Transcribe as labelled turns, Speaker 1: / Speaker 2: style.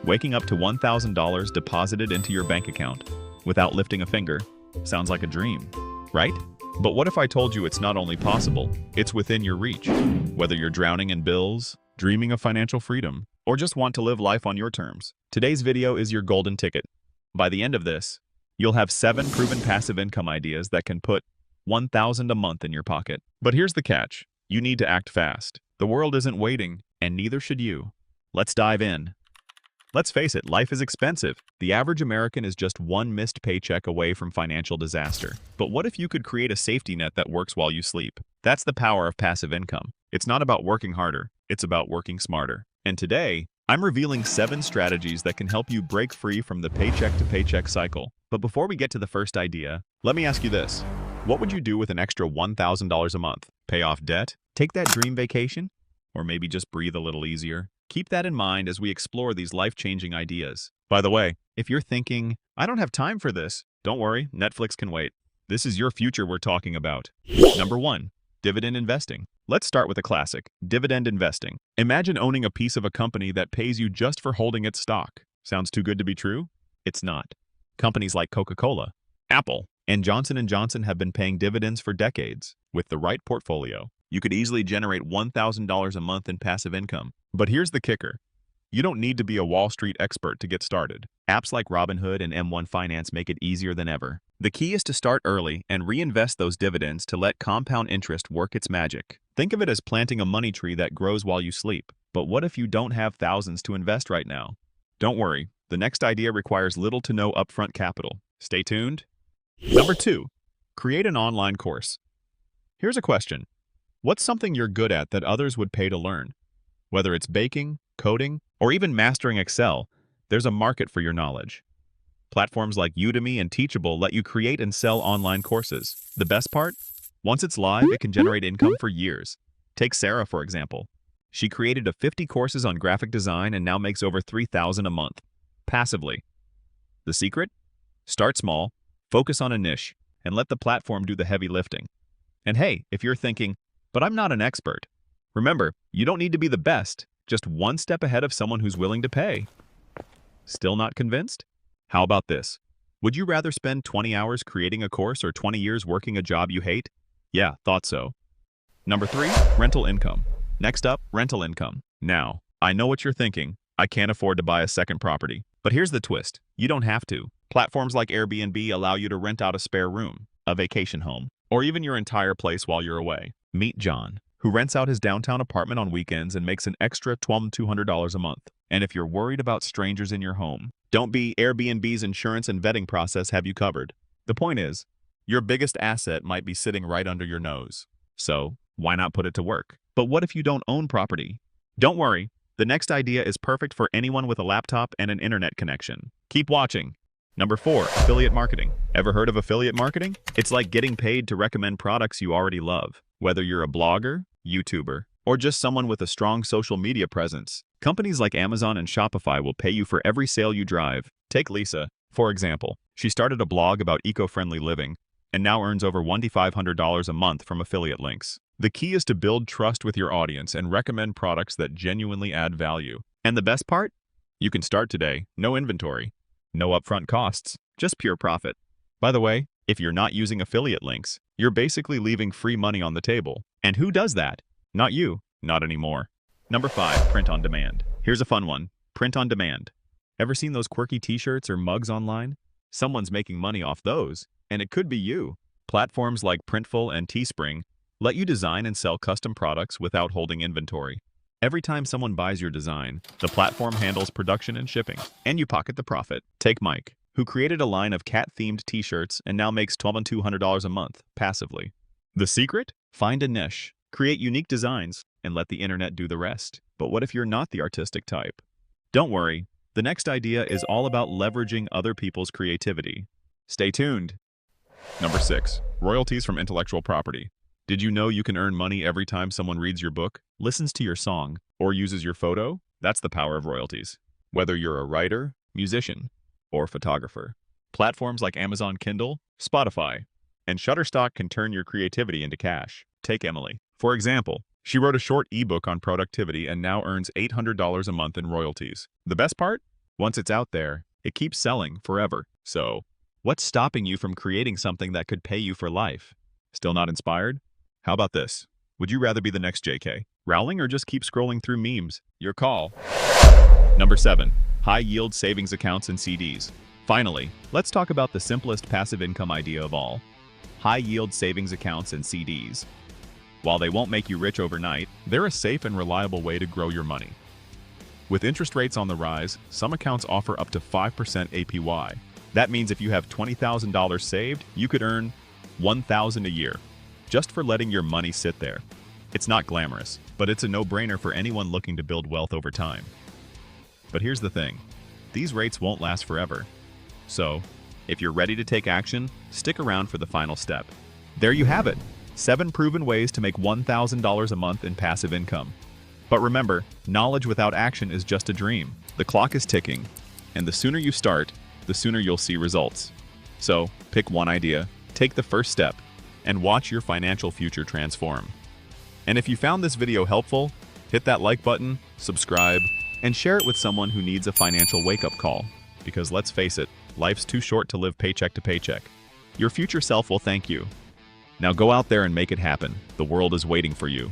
Speaker 1: Waking up to $1,000 deposited into your bank account without lifting a finger sounds like a dream, right? But what if I told you it's not only possible, it's within your reach? Whether you're drowning in bills, dreaming of financial freedom, or just want to live life on your terms, today's video is your golden ticket. By the end of this, you'll have 7 proven passive income ideas that can put $1,000 a month in your pocket. But here's the catch. You need to act fast. The world isn't waiting, and neither should you. Let's dive in. Let's face it, life is expensive. The average American is just one missed paycheck away from financial disaster. But what if you could create a safety net that works while you sleep? That's the power of passive income. It's not about working harder, it's about working smarter. And today, I'm revealing 7 strategies that can help you break free from the paycheck-to-paycheck cycle. But before we get to the first idea, let me ask you this. What would you do with an extra $1,000 a month? Pay off debt? Take that dream vacation? Or maybe just breathe a little easier? Keep that in mind as we explore these life-changing ideas. By the way, if you're thinking, I don't have time for this, don't worry, Netflix can wait. This is your future we're talking about. Number 1. Dividend investing. Let's start with a classic, dividend investing. Imagine owning a piece of a company that pays you just for holding its stock. Sounds too good to be true? It's not. Companies like Coca-Cola, Apple, and Johnson & Johnson have been paying dividends for decades. With the right portfolio, you could easily generate $1,000 a month in passive income. But here's the kicker. You don't need to be a Wall Street expert to get started. Apps like Robinhood and M1 Finance make it easier than ever. The key is to start early and reinvest those dividends to let compound interest work its magic. Think of it as planting a money tree that grows while you sleep. But what if you don't have thousands to invest right now? Don't worry, the next idea requires little to no upfront capital. Stay tuned. Number 2, create an online course. Here's a question. What's something you're good at that others would pay to learn? Whether it's baking, coding, or even mastering Excel, there's a market for your knowledge. Platforms like Udemy and Teachable let you create and sell online courses. The best part? Once it's live, it can generate income for years. Take Sarah, for example. She created 50 courses on graphic design and now makes over $3,000 a month, passively. The secret? Start small, focus on a niche, and let the platform do the heavy lifting. And hey, if you're thinking, but I'm not an expert, remember, you don't need to be the best, just one step ahead of someone who's willing to pay. Still not convinced? How about this? Would you rather spend 20 hours creating a course or 20 years working a job you hate? Yeah, thought so. Number 3, rental income. Next up, rental income. Now, I know what you're thinking. I can't afford to buy a second property. But here's the twist. You don't have to. Platforms like Airbnb allow you to rent out a spare room, a vacation home, or even your entire place while you're away. Meet John, who rents out his downtown apartment on weekends and makes an extra $200 a month. And if you're worried about strangers in your home, don't be. Airbnb's insurance and vetting process have you covered. The point is, your biggest asset might be sitting right under your nose. So, why not put it to work? But what if you don't own property? Don't worry, the next idea is perfect for anyone with a laptop and an internet connection. Keep watching. Number 4, affiliate marketing. Ever heard of affiliate marketing? It's like getting paid to recommend products you already love. Whether you're a blogger, YouTuber, or just someone with a strong social media presence, companies like Amazon and Shopify will pay you for every sale you drive. Take Lisa, for example. She started a blog about eco-friendly living and now earns over $2,500 a month from affiliate links. The key is to build trust with your audience and recommend products that genuinely add value. And the best part? You can start today, no inventory, no upfront costs, just pure profit. By the way, if you're not using affiliate links, you're basically leaving free money on the table. And who does that? Not you, not anymore. Number 5, print on demand. Here's a fun one, print on demand. Ever seen those quirky t-shirts or mugs online? Someone's making money off those, and it could be you. Platforms like Printful and Teespring let you design and sell custom products without holding inventory. Every time someone buys your design, the platform handles production and shipping, and you pocket the profit. Take Mike, who created a line of cat-themed t-shirts and now makes $2,200 a month, passively. The secret? Find a niche, create unique designs, and let the internet do the rest. But what if you're not the artistic type? Don't worry, the next idea is all about leveraging other people's creativity. Stay tuned. Number 6, royalties from intellectual property. Did you know you can earn money every time someone reads your book, listens to your song, or uses your photo? That's the power of royalties. Whether you're a writer, musician, or photographer, platforms like Amazon Kindle, Spotify, and Shutterstock can turn your creativity into cash. Take Emily, for example. She wrote a short ebook on productivity and now earns $800 a month in royalties. The best part? Once it's out there, it keeps selling forever. So, what's stopping you from creating something that could pay you for life? Still not inspired? How about this? Would you rather be the next JK Rowling or just keep scrolling through memes? Your call. Number 7. High-yield savings accounts and CDs. Finally, let's talk about the simplest passive income idea of all. High-yield savings accounts and CDs. While they won't make you rich overnight, they're a safe and reliable way to grow your money. With interest rates on the rise, some accounts offer up to 5% APY. That means if you have $20,000 saved, you could earn $1,000 a year, just for letting your money sit there. It's not glamorous, but it's a no-brainer for anyone looking to build wealth over time. But here's the thing, these rates won't last forever. So, if you're ready to take action, stick around for the final step. There you have it, 7 proven ways to make $1,000 a month in passive income. But remember, knowledge without action is just a dream. The clock is ticking, and the sooner you start, the sooner you'll see results. So, pick one idea, take the first step, and watch your financial future transform. And if you found this video helpful, hit that like button, subscribe, and share it with someone who needs a financial wake-up call. Because let's face it, life's too short to live paycheck to paycheck. Your future self will thank you. Now go out there and make it happen. The world is waiting for you.